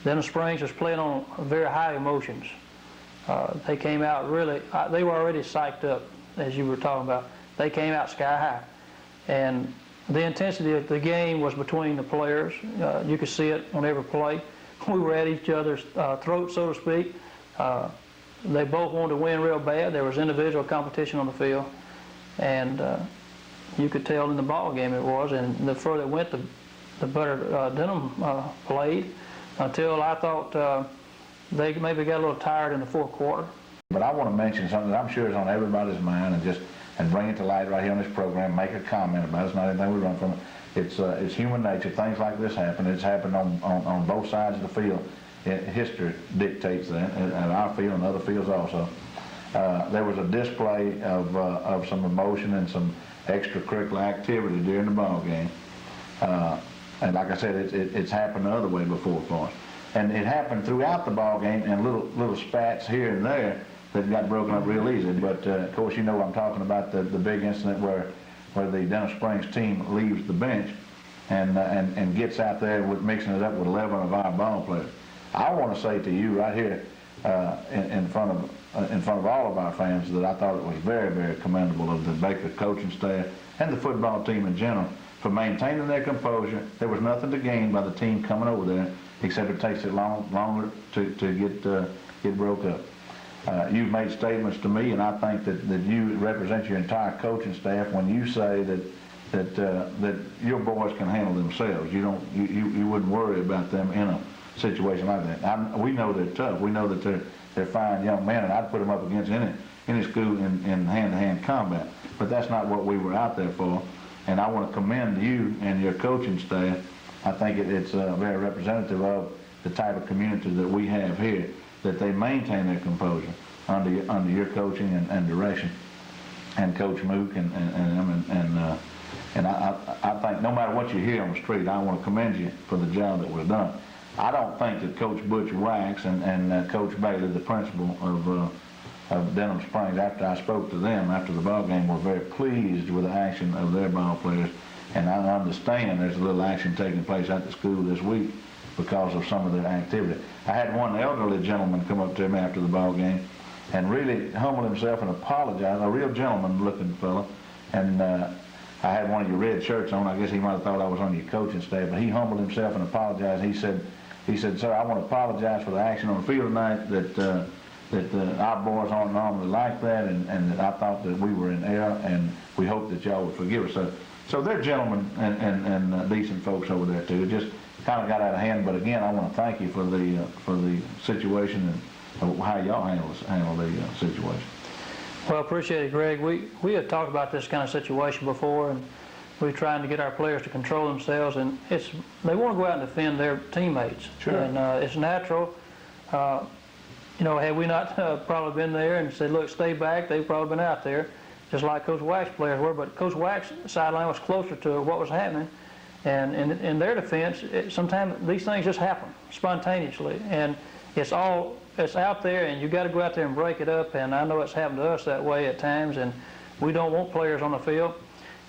Denham Springs was playing on very high emotions. They came out really, they were already psyched up, as you were talking about. They came out sky high. And the intensity of the game was between the players. You could see it on every play. We were at each other's throats, so to speak. They both wanted to win real bad. There was individual competition on the field. And you could tell in the ball game it was. And the further it went, the better Denham played, until I thought they maybe got a little tired in the fourth quarter. But I want to mention something that I'm sure is on everybody's mind, and bring it to light right here on this program, make a comment about it. It's not anything we run from it. It's human nature. Things like this happen. It's happened on both sides of the field. History dictates that, at our field and other fields also. There was a display of some emotion and some extracurricular activity during the ball game. And like I said, it's happened the other way before for us. And it happened throughout the ball game, and little spats here and there that got broken up real easy. But of course, you know I'm talking about the big incident where the Denham Springs team leaves the bench and gets out there mixing it up with 11 of our ball players. I want to say to you right here in front of all of our fans that I thought it was very, very commendable of the Baker coaching staff and the football team in general for maintaining their composure. There was nothing to gain by the team coming over there, except it takes it longer to get broke up. You've made statements to me, and I think that you represent your entire coaching staff when you say that your boys can handle themselves. You wouldn't worry about them in a situation like that. We know they're tough. We know that they're fine young men, and I'd put them up against any school in hand-to-hand combat. But that's not what we were out there for. And I want to commend you and your coaching staff. I think it's very representative of the type of community that we have here, that they maintain their composure under your coaching and direction, and Coach Mook and I think no matter what you hear on the street, I want to commend you for the job that was done. I don't think that Coach Butch Wax and Coach Bailey, the principal of Denham Springs, after I spoke to them after the ball game, were very pleased with the action of their ball players. And I understand there's a little action taking place at the school this week because of some of their activity. I had one elderly gentleman come up to me after the ball game and really humble himself and apologize, a real gentleman-looking fellow. And I had one of your red shirts on. I guess he might have thought I was on your coaching staff, but he humbled himself and apologized. He said, "Sir, I want to apologize for the action on the field tonight, that our boys aren't normally like that, and that I thought that we were in error, and we hope that y'all would forgive us." So they're gentlemen and decent folks over there too. It just kind of got out of hand. But again, I want to thank you for the situation and how y'all handle the situation. Well, appreciate it, Greg. We had talked about this kind of situation before, and we're trying to get our players to control themselves, and they want to go out and defend their teammates. Sure. And it's natural. Had we not probably been there and said, "Look, stay back," they've probably been out there, just like Coach Wax players were. But Coach Wax sideline was closer to what was happening, and in their defense, sometimes these things just happen spontaneously, and it's out there, and you got to go out there and break it up. And I know it's happened to us that way at times, and we don't want players on the field.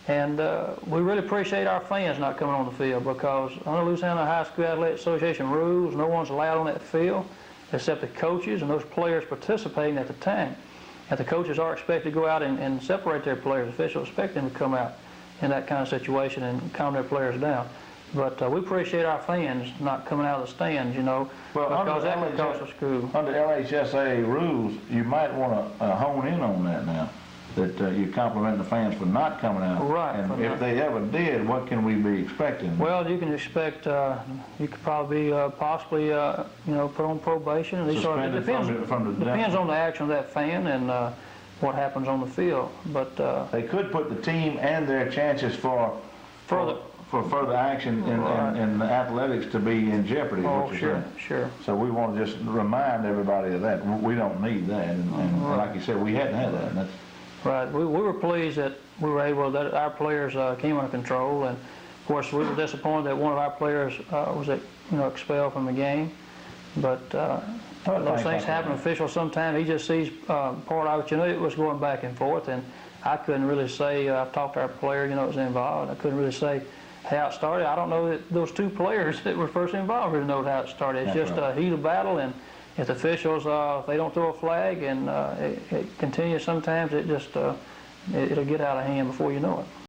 And we really appreciate our fans not coming on the field, because under Louisiana High School Athletic Association rules, no one's allowed on that field except the coaches and those players participating at the time. And the coaches are expected to go out and separate their players. Officials expect them to come out in that kind of situation and calm their players down. But we appreciate our fans not coming out of the stands, well, because that would cost the school. Under LHSA rules, you might want to hone in on that now, that you compliment the fans for not coming out. Right. And if they ever did, what can we be expecting? Well, you can expect, you could probably possibly, put on probation. And suspended depends on the action of that fan and what happens on the field. But they could put the team and their chances for further action in athletics to be in jeopardy. Oh, sure. So we want to just remind everybody of that. We don't need that, and like you said, we hadn't had that. And that's right. We were pleased that we were able, that our players came under control, and of course we were disappointed that one of our players was expelled from the game. But those things happen. Officials sometimes, he just sees part of it. It was going back and forth, and I couldn't really say. I've talked to our player, that was involved. I couldn't really say how it started. I don't know that those two players that were first involved really know how it started. It's That's just right. a heat of battle, and if the officials, if they don't throw a flag and it continues sometimes, it'll get out of hand before you know it.